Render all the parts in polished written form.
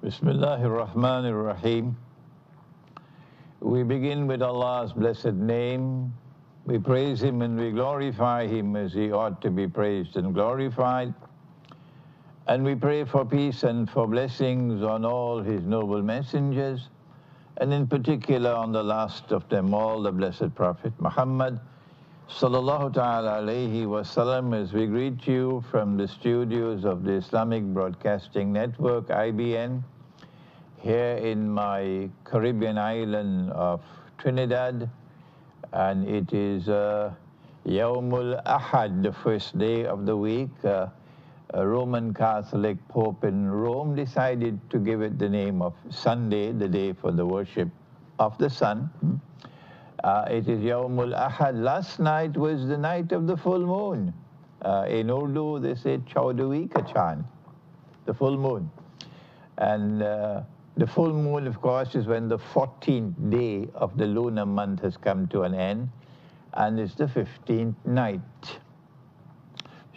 Bismillahir Rahmanir Rahim. We begin with Allah's blessed name. We praise Him and we glorify Him as He ought to be praised and glorified. And we pray for peace and for blessings on all His noble messengers, and in particular on the last of them all, the blessed Prophet Muhammad sallallahu ta'ala alayhi wasallam, as we greet you from the studios of the Islamic Broadcasting Network, IBN, here in my Caribbean island of Trinidad. And it is Yawmul Ahad, the first day of the week. A Roman Catholic Pope in Rome decided to give it the name of Sunday, the day for the worship of the sun. It is Yawmul Ahad. Last night was the night of the full moon. In Urdu, they say Chaudhwi ka Chand, the full moon. And the full moon, of course, is when the 14th day of the lunar month has come to an end, and it's the 15th night.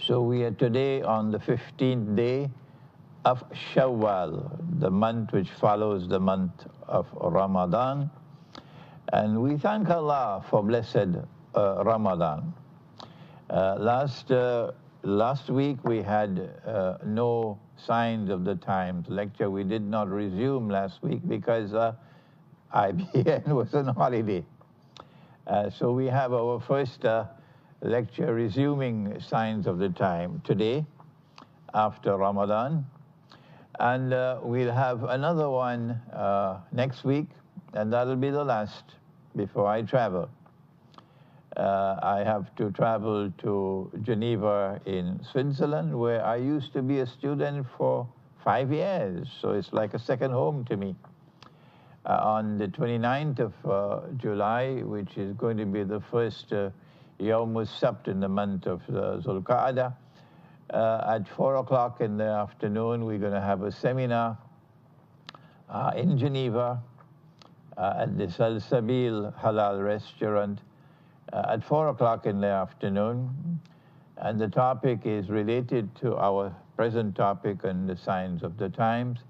So we are today on the 15th day of Shawwal, the month which follows the month of Ramadan. And we thank Allah for blessed Ramadan. Last week we had no signs of the times lecture. We did not resume last week because IBN was on holiday. So we have our first lecture resuming signs of the time today after Ramadan. And we'll have another one next week, and that'll be the last before I travel. I have to travel to Geneva in Switzerland, where I used to be a student for 5 years, so it's like a second home to me. On the 29th of July, which is going to be the first Yawm al-Sabt in the month of Zulqa'dah, at 4 o'clock in the afternoon, we're going to have a seminar in Geneva at the Salsabil Halal restaurant at 4 o'clock in the afternoon. And the topic is related to our present topic and the signs of the times,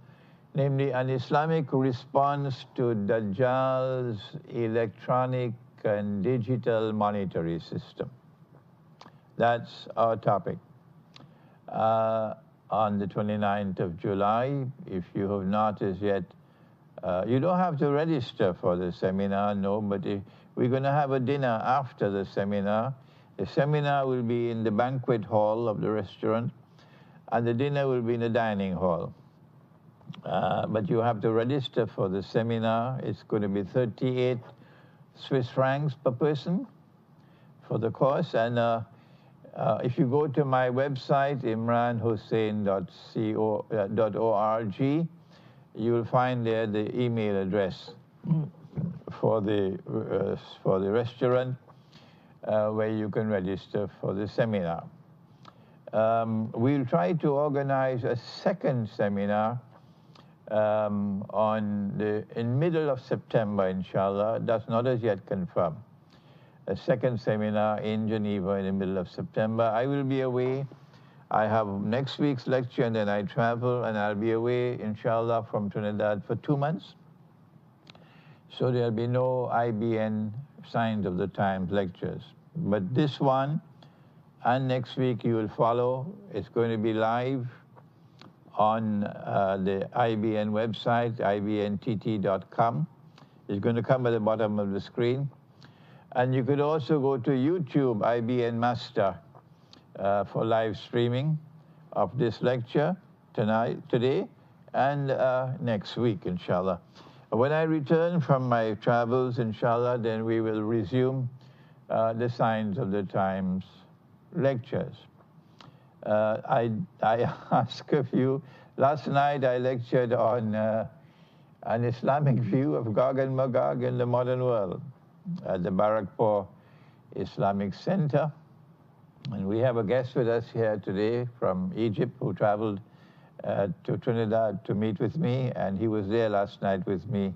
namely an Islamic response to Dajjal's electronic and digital monetary system. That's our topic. On the 29th of July, if you have not as yet, you don't have to register for the seminar, no, but we're going to have a dinner after the seminar. The seminar will be in the banquet hall of the restaurant, and the dinner will be in the dining hall. But you have to register for the seminar. It's going to be 38 Swiss francs per person for the course. And if you go to my website, imranhosein.org, you will find there the email address for the restaurant where you can register for the seminar. We'll try to organize a second seminar in middle of September, inshallah. That's not as yet confirmed. A second seminar in Geneva in the middle of September. I will be away. I have next week's lecture, and then I travel, and I'll be away, inshallah, from Trinidad for 2 months. So there'll be no IBN Signs of the Times lectures. But this one and next week you will follow. It's going to be live on the IBN website, ibntt.com. It's going to come at the bottom of the screen. And you could also go to YouTube, IBN Master, for live streaming of this lecture today, and next week, inshallah. When I return from my travels, inshallah, then we will resume the Signs of the Times lectures. I ask of you, last night I lectured on an Islamic view of Gog and Magog in the modern world at the Barakpur Islamic Center. And we have a guest with us here today from Egypt who traveled to Trinidad to meet with me, and he was there last night with me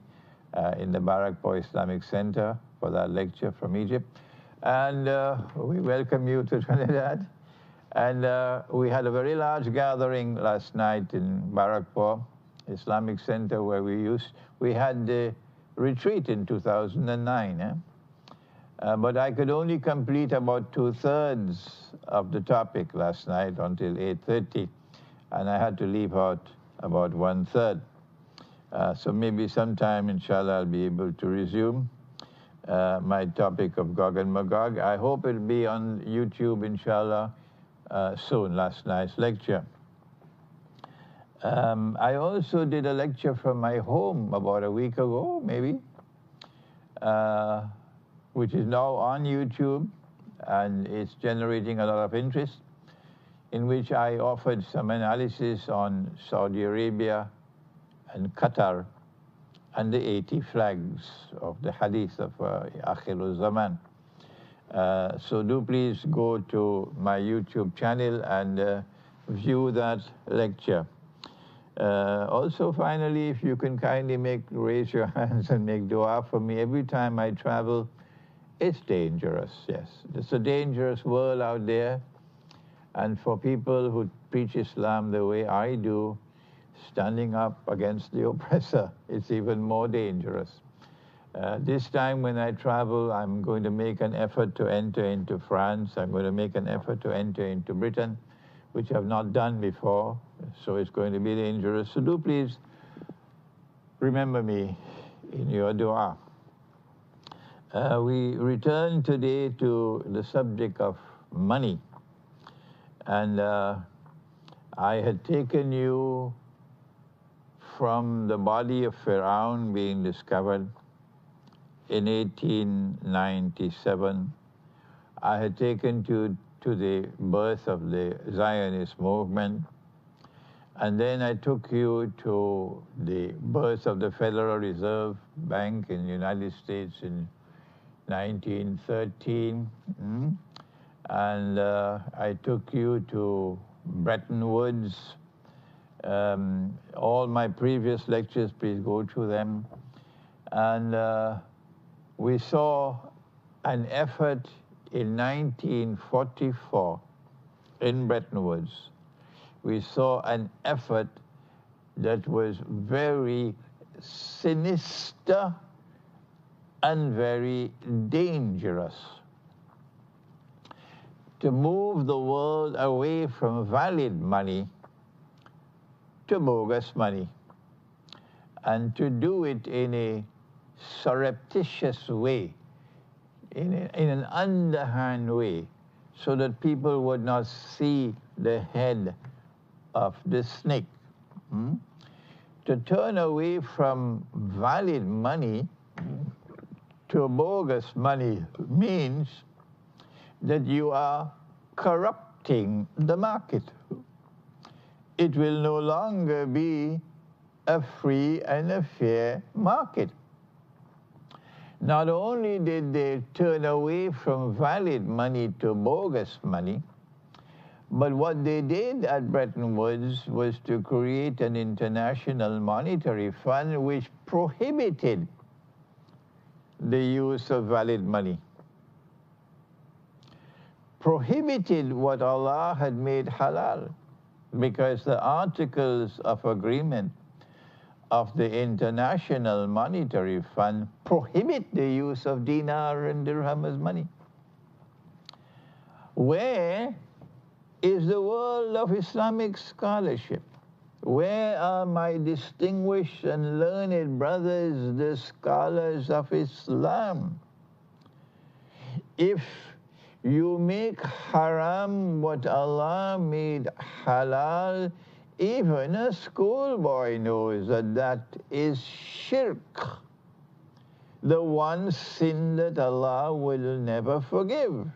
in the Barakpur Islamic Center for that lecture from Egypt. And we welcome you to Trinidad. And we had a very large gathering last night in Barakpur, Islamic Center, where we had the retreat in 2009. But I could only complete about 2/3 of the topic last night until 8:30, and I had to leave out about 1/3. So maybe sometime, inshallah, I'll be able to resume my topic of Gog and Magog. I hope it'll be on YouTube, inshallah, soon, last night's lecture. I also did a lecture from my home about a week ago, maybe, which is now on YouTube, and it's generating a lot of interest, in which I offered some analysis on Saudi Arabia and Qatar and the 80 flags of the hadith of Al-Zaman. So do please go to my YouTube channel and view that lecture. Also, finally, if you can kindly raise your hands and make dua for me. Every time I travel, it's dangerous, yes. It's a dangerous world out there. And for people who preach Islam the way I do, standing up against the oppressor, it's even more dangerous. This time when I travel, I'm going to make an effort to enter into France. I'm going to make an effort to enter into Britain, which I've not done before, so it's going to be dangerous. So do please remember me in your dua. We return today to the subject of money. And I had taken you from the body of Pharaoh being discovered in 1897. I had taken you to the birth of the Zionist movement, and then I took you to the birth of the Federal Reserve Bank in the United States in 1913, and I took you to Bretton Woods. All my previous lectures, please go through them. And we saw an effort in 1944 in Bretton Woods. We saw an effort that was very sinister and very dangerous to move the world away from valid money to bogus money, and to do it in a surreptitious way, in an underhand way, so that people would not see the head of the snake. To turn away from valid money to bogus money means that you are corrupting the market. It will no longer be a free and a fair market. Not only did they turn away from valid money to bogus money, but what they did at Bretton Woods was to create an international monetary fund which prohibited the use of valid money, prohibited what Allah had made halal, because the Articles of Agreement of the International Monetary Fund prohibit the use of dinar and dirham as money. Where is the world of Islamic scholarship? Where are my distinguished and learned brothers, the scholars of Islam? If you make haram what Allah made halal, even a schoolboy knows that that is shirk, the one sin that Allah will never forgive.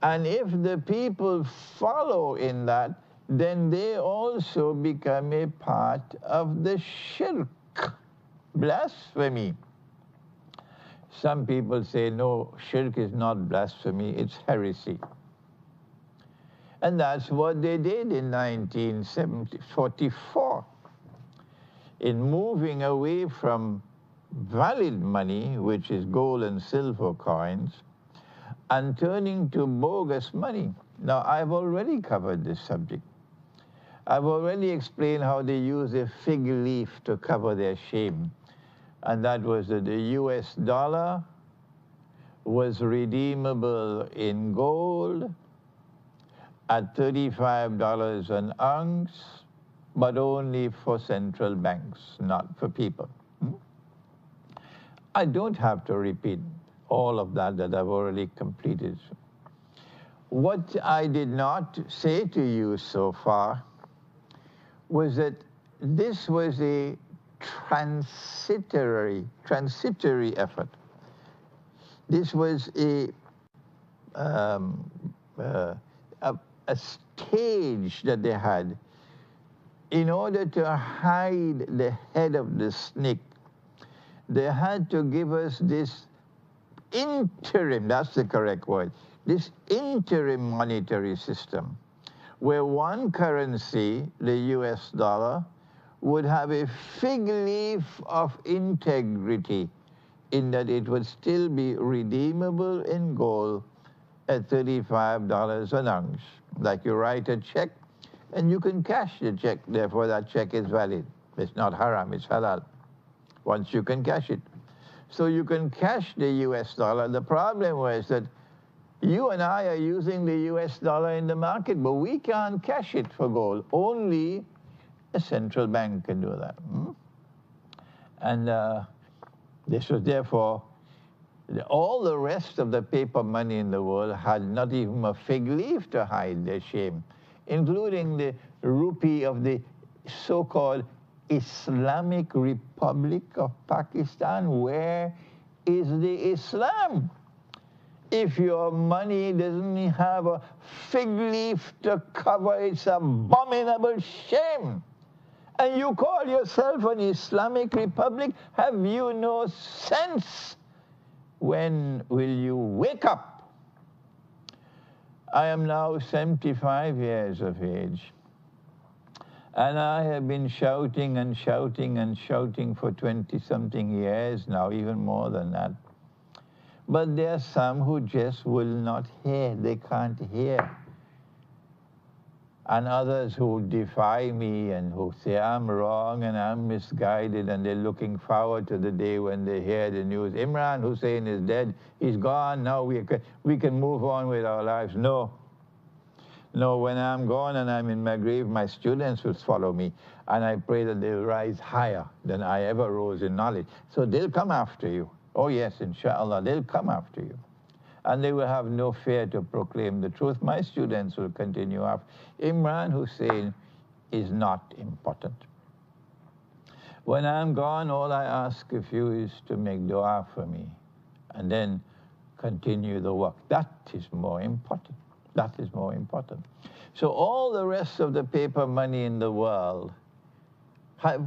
And if the people follow in that, then they also become a part of the shirk, blasphemy. Some people say, no, shirk is not blasphemy, it's heresy. And that's what they did in 1944. In moving away from valid money, which is gold and silver coins, and turning to bogus money. Now, I've already covered this subject. I've already explained how they use a fig leaf to cover their shame. And that was that the US dollar was redeemable in gold at $35 an ounce, but only for central banks, not for people. I don't have to repeat all of that I've already completed. What I did not say to you so far was that this was a transitory effort. This was a stage that they had in order to hide the head of the snake. They had to give us this interim, that's the correct word, this interim monetary system, where one currency, the US dollar, would have a fig leaf of integrity in that it would still be redeemable in gold at $35 an ounce. Like you write a check and you can cash the check, therefore that check is valid. It's not haram, it's halal, once you can cash it. So you can cash the US dollar. The problem was that you and I are using the US dollar in the market, but we can't cash it for gold. Only a central bank can do that. And this was therefore, all the rest of the paper money in the world had not even a fig leaf to hide their shame, including the rupee of the so-called Islamic Republic of Pakistan. Where is the Islam? If your money doesn't have a fig leaf to cover its abominable shame, and you call yourself an Islamic Republic, have you no sense? When will you wake up? I am now 75 years of age, and I have been shouting and shouting and shouting for 20-something years now, even more than that. But there are some who just will not hear, they can't hear. And others who defy me and who say I'm wrong and I'm misguided, and they're looking forward to the day when they hear the news, Imran Hosein is dead, he's gone, now we can move on with our lives. No, when I'm gone and I'm in my grave, my students will follow me, and I pray that they'll rise higher than I ever rose in knowledge. So they'll come after you. Oh yes, inshallah, they'll come after you. And they will have no fear to proclaim the truth. My students will continue after. Imran Hosein is not important. When I'm gone, all I ask of you is to make dua for me and then continue the work. That is more important. That is more important. So all the rest of the paper money in the world,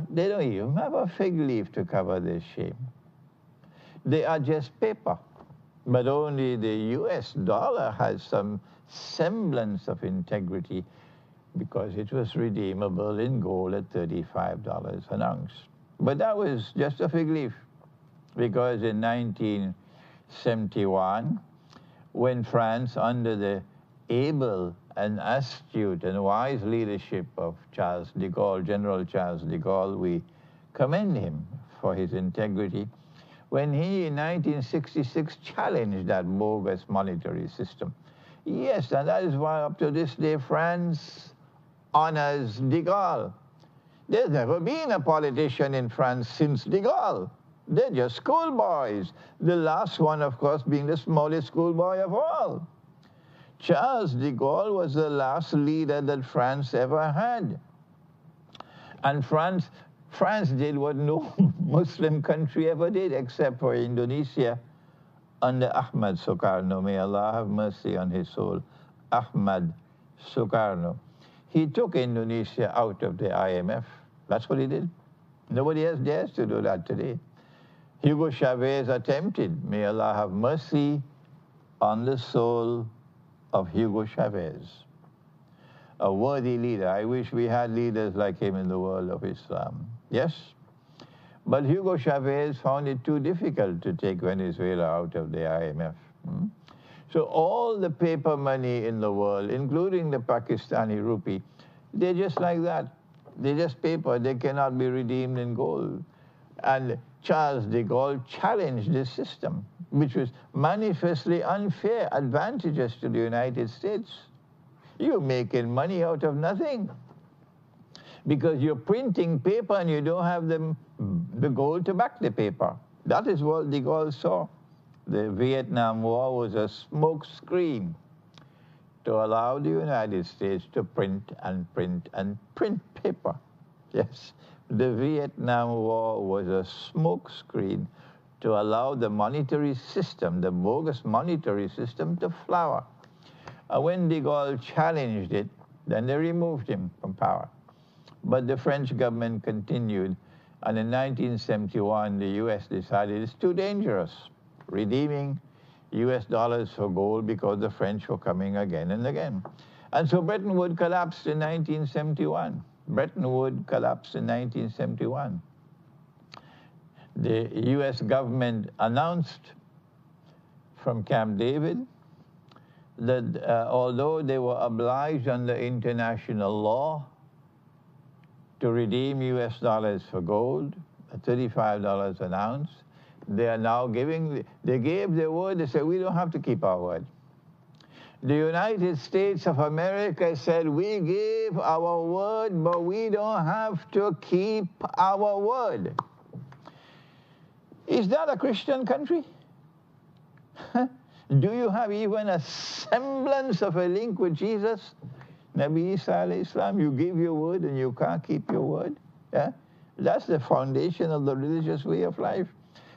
they don't even have a fig leaf to cover their shame. They are just paper. But only the US dollar has some semblance of integrity because it was redeemable in gold at $35 an ounce. But that was just a fig leaf, because in 1971, when France, under the able and astute and wise leadership of Charles de Gaulle, General Charles de Gaulle, we commend him for his integrity, when he, in 1966, challenged that bogus monetary system. Yes, and that is why up to this day France honors de Gaulle. There's never been a politician in France since de Gaulle. They're just schoolboys. The last one, of course, being the smallest schoolboy of all. Charles de Gaulle was the last leader that France ever had. And France did what no Muslim country ever did, except for Indonesia under Ahmad Sukarno. May Allah have mercy on his soul. Ahmad Sukarno. He took Indonesia out of the IMF. That's what he did. Nobody else dares to do that today. Hugo Chavez attempted. May Allah have mercy on the soul of Hugo Chavez. A worthy leader. I wish we had leaders like him in the world of Islam. Yes? But Hugo Chavez found it too difficult to take Venezuela out of the IMF. So all the paper money in the world, including the Pakistani rupee, They're just like that. They're just paper. They cannot be redeemed in gold. And Charles de Gaulle challenged this system, which was manifestly unfair, advantageous to the United States. You're making money out of nothing because you're printing paper and you don't have the gold to back the paper. That is what de Gaulle saw. The Vietnam War was a smoke screen to allow the United States to print and print and print paper. Yes, the Vietnam War was a smoke screen to allow the monetary system, the bogus monetary system, to flower. When de Gaulle challenged it, then they removed him from power. But the French government continued, and in 1971, the U.S. decided it's too dangerous, redeeming U.S. dollars for gold because the French were coming again and again. And so Bretton Woods collapsed in 1971. Bretton Woods collapsed in 1971. The U.S. government announced from Camp David that although they were obliged under international law to redeem U.S. dollars for gold, $35 an ounce, they are now they gave their word. They said, we don't have to keep our word. The United States of America said, we gave our word, but we don't have to keep our word. Is that a Christian country? Do you have even a semblance of a link with Jesus? Nabi Isa alayhi salam, you give your word and you can't keep your word. Yeah? That's the foundation of the religious way of life.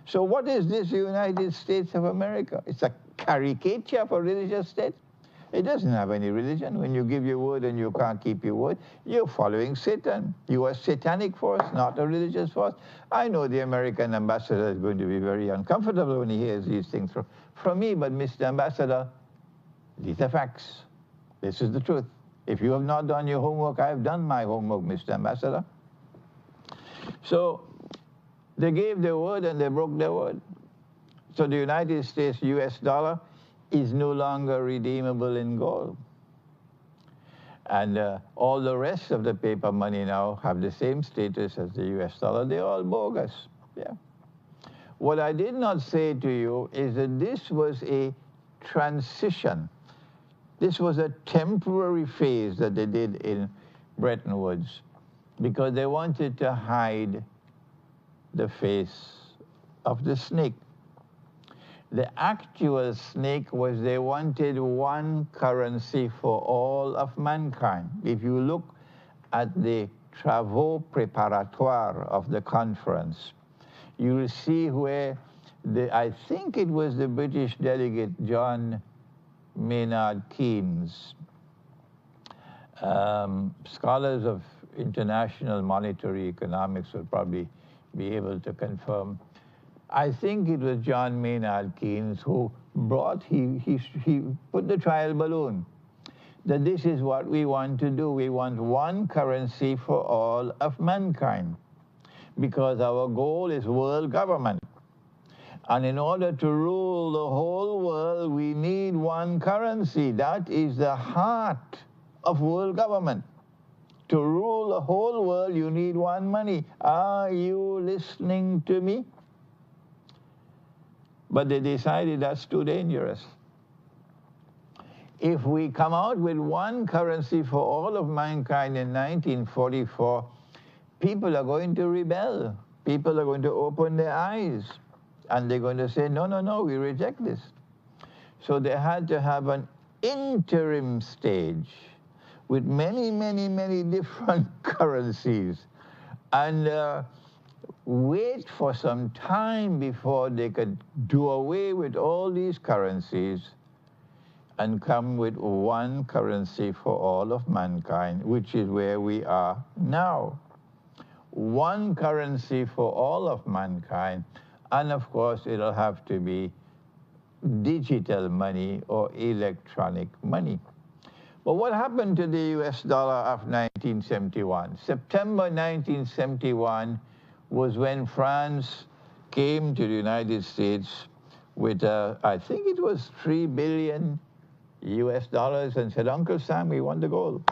So what is this United States of America? It's a caricature of a religious state. It doesn't have any religion. When you give your word and you can't keep your word, you're following Satan. You are a satanic force, not a religious force. I know the American ambassador is going to be very uncomfortable when he hears these things from me, but Mr. Ambassador, these are facts. This is the truth. If you have not done your homework, I have done my homework, Mr. Ambassador. So they gave their word and they broke their word. So the United States US dollar is no longer redeemable in gold. And all the rest of the paper money now have the same status as the US dollar. They're all bogus. Yeah. What I did not say to you is that this was a transition. This was a temporary phase that they did in Bretton Woods because they wanted to hide the face of the snake. The actual snake was they wanted one currency for all of mankind. If you look at the travaux préparatoires of the conference, you will see where I think it was the British delegate John Maynard Keynes. Scholars of international monetary economics will probably be able to confirm. I think it was John Maynard Keynes who he put the trial balloon that this is what we want to do. We want one currency for all of mankind because our goal is world government. And in order to rule the whole world, we need one currency. That is the heart of world government. To rule the whole world, you need one money. Are you listening to me? But they decided that's too dangerous. If we come out with one currency for all of mankind in 1944, people are going to rebel. People are going to open their eyes. And they're going to say, no, no, no, we reject this. So they had to have an interim stage with many, many, many different currencies and wait for some time before they could do away with all these currencies and come with one currency for all of mankind, which is where we are now. One currency for all of mankind. And of course, it'll have to be digital money or electronic money. But what happened to the US dollar of 1971? September 1971 was when France came to the United States with, I think it was $3 billion US and said, Uncle Sam, we want the gold.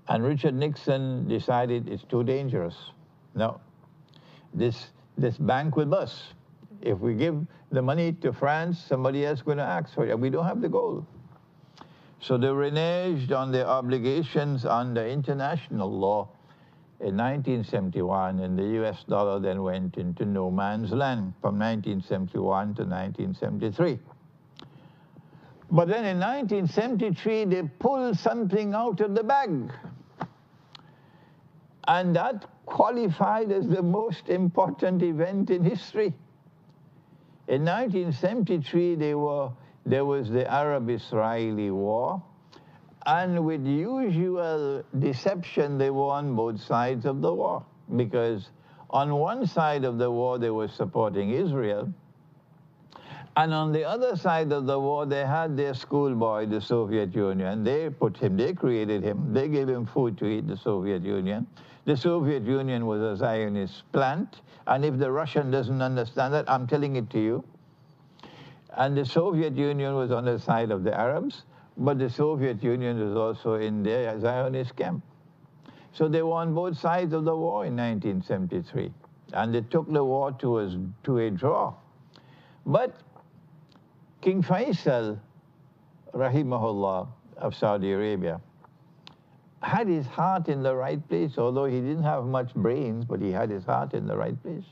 And Richard Nixon decided it's too dangerous. No, this bank will bust. If we give the money to France, somebody else is going to ask for it. We don't have the gold. So they reneged on their obligations under international law in 1971, and the US dollar then went into no man's land from 1971 to 1973. But then in 1973, they pulled something out of the bag. And that qualified as the most important event in history. In 1973, there was the Arab-Israeli war, and with usual deception, they were on both sides of the war, because on one side of the war, they were supporting Israel, and on the other side of the war, they had their schoolboy, the Soviet Union. They created him, they gave him food to eat, the Soviet Union. The Soviet Union was a Zionist plant, and if the Russian doesn't understand that, I'm telling it to you. And the Soviet Union was on the side of the Arabs, but the Soviet Union was also in their Zionist camp. So they were on both sides of the war in 1973, and they took the war to a draw. But King Faisal, rahimahullah, of Saudi Arabia, had his heart in the right place, although he didn't have much brains, but he had his heart in the right place.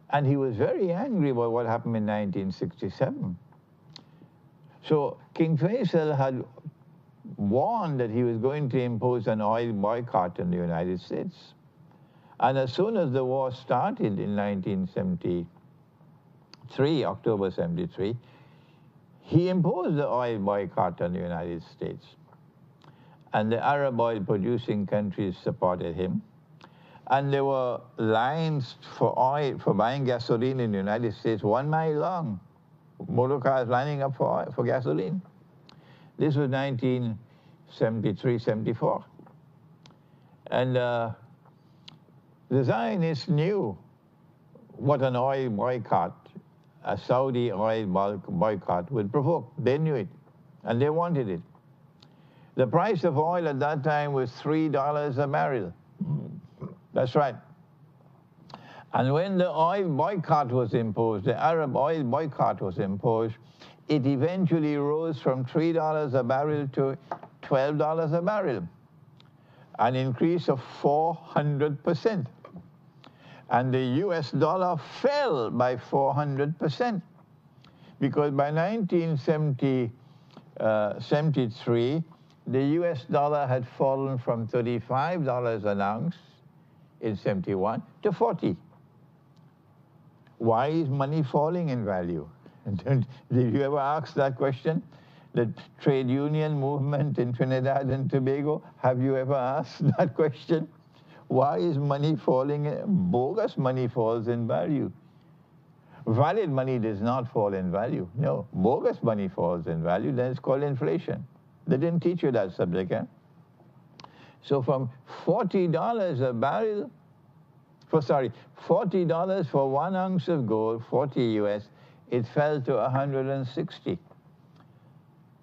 And he was very angry about what happened in 1967. So King Faisal had warned that he was going to impose an oil boycott on the United States. And as soon as the war started in 1973, October 73, he imposed the oil boycott on the United States. And the Arab oil-producing countries supported him. And there were lines for oil, for buying gasoline in the United States 1 mile long. Motor cars lining up for gasoline. This was 1973, 74. And the Zionists knew what an oil boycott, a Saudi oil boycott would provoke. They knew it, and they wanted it. The price of oil at that time was $3 a barrel. That's right. And when the oil boycott was imposed, the Arab oil boycott was imposed, it eventually rose from $3 a barrel to $12 a barrel, an increase of 400%. And the US dollar fell by 400%, because by 1973, the US dollar had fallen from $35 an ounce in 71 to 40. Why is money falling in value? Did you ever ask that question? The trade union movement in Trinidad and Tobago, have you ever asked that question? Why is money falling? Bogus money falls in value. Valid money does not fall in value. No, bogus money falls in value, then it's called inflation. They didn't teach you that subject, eh? So from $40 a barrel, $40 for 1 ounce of gold, 40 US, it fell to 160.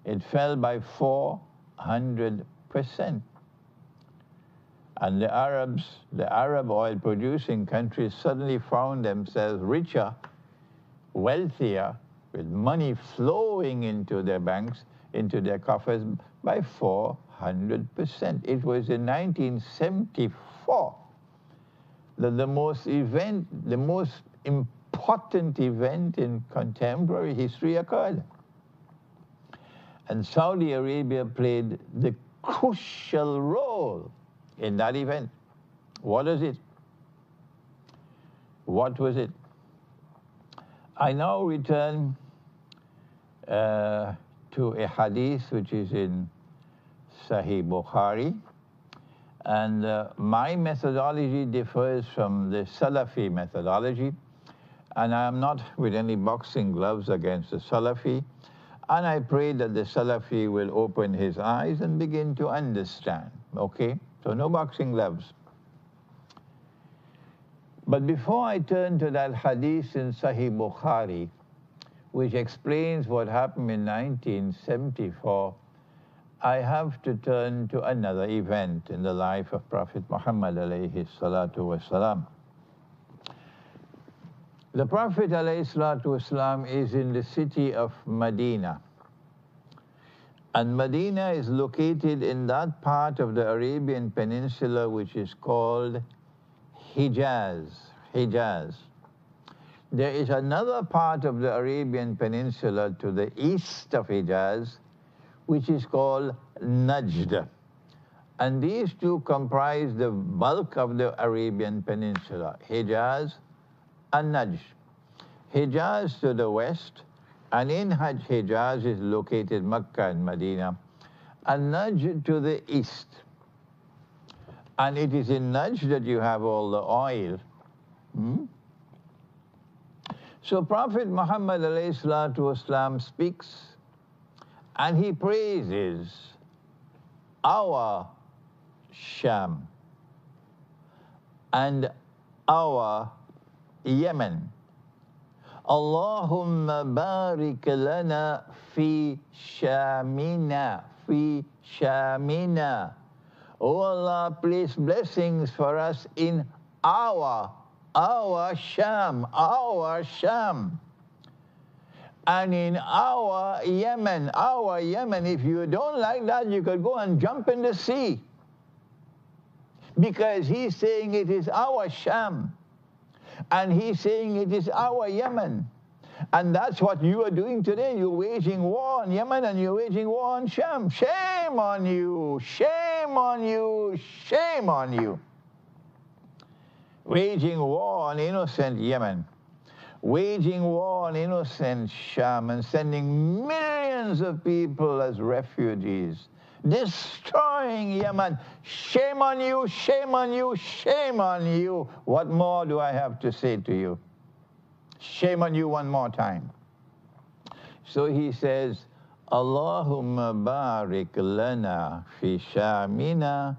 It fell by 400%. And the Arab oil-producing countries suddenly found themselves richer, wealthier, with money flowing into their banks, into their coffers by 400%. It was in 1974 that the most important event in contemporary history occurred. And Saudi Arabia played the crucial role in that event. What is it? What was it? I now return to a hadith which is in Sahih Bukhari, and my methodology differs from the Salafi methodology, and I am not with any boxing gloves against the Salafi, and I pray that the Salafi will open his eyes and begin to understand, okay? So no boxing gloves. But before I turn to that hadith in Sahih Bukhari, which explains what happened in 1974, I have to turn to another event in the life of Prophet Muhammad alayhi salatu wasalam. The Prophet alayhi salatu wasalam is in the city of Medina. And Medina is located in that part of the Arabian Peninsula which is called Hijaz. Hijaz. There is another part of the Arabian Peninsula to the east of Hijaz which is called Najd. And these two comprise the bulk of the Arabian Peninsula, Hijaz and Najd. Hijaz to the west, and in Hijaz is located Mecca and Medina, and Najd to the east. And it is in Najd that you have all the oil. So Prophet Muhammad alayhi salatu wasalam speaks, and he praises our Sham and our Yemen. Allahumma barik lana fi Shamina, fi Shamina. Oh Allah, place blessings for us in our Sham, our Sham. And in our Yemen, if you don't like that, you could go and jump in the sea. Because he's saying it is our Sham. And he's saying it is our Yemen. And that's what you are doing today. You're waging war on Yemen and you're waging war on Sham. Shame on you, shame on you, shame on you. Waging war on innocent Yemen. Waging war on innocent Sham and sending millions of people as refugees. Destroying Yemen. Shame on you, shame on you, shame on you. What more do I have to say to you? Shame on you one more time. So he says, Allahumma barik lana fi Shamina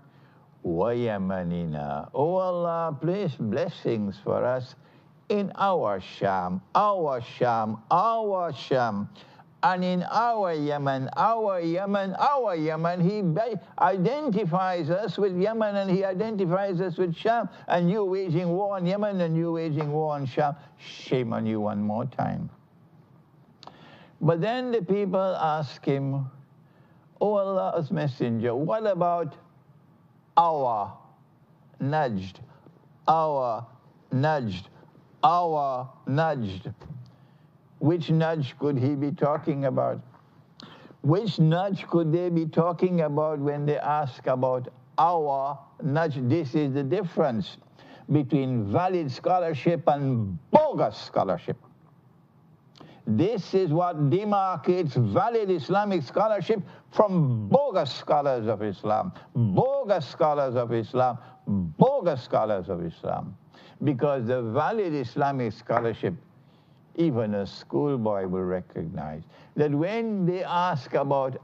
wa Yemenina. Oh Allah, place blessings for us in our Sham, our Sham, our Sham. And in our Yemen, our Yemen, our Yemen, he identifies us with Yemen and he identifies us with Sham. And you waging war on Yemen and you waging war on Sham. Shame on you one more time. But then the people ask him, Oh Allah's Messenger, what about our Najd, our Najd, our Najd? Which Najd could he be talking about? Which Najd could they be talking about when they ask about our Najd? This is the difference between valid scholarship and bogus scholarship. This is what demarcates valid Islamic scholarship from bogus scholars of Islam. Bogus scholars of Islam. Bogus scholars of Islam. Because the valid Islamic scholarship, even a schoolboy will recognize that when they ask about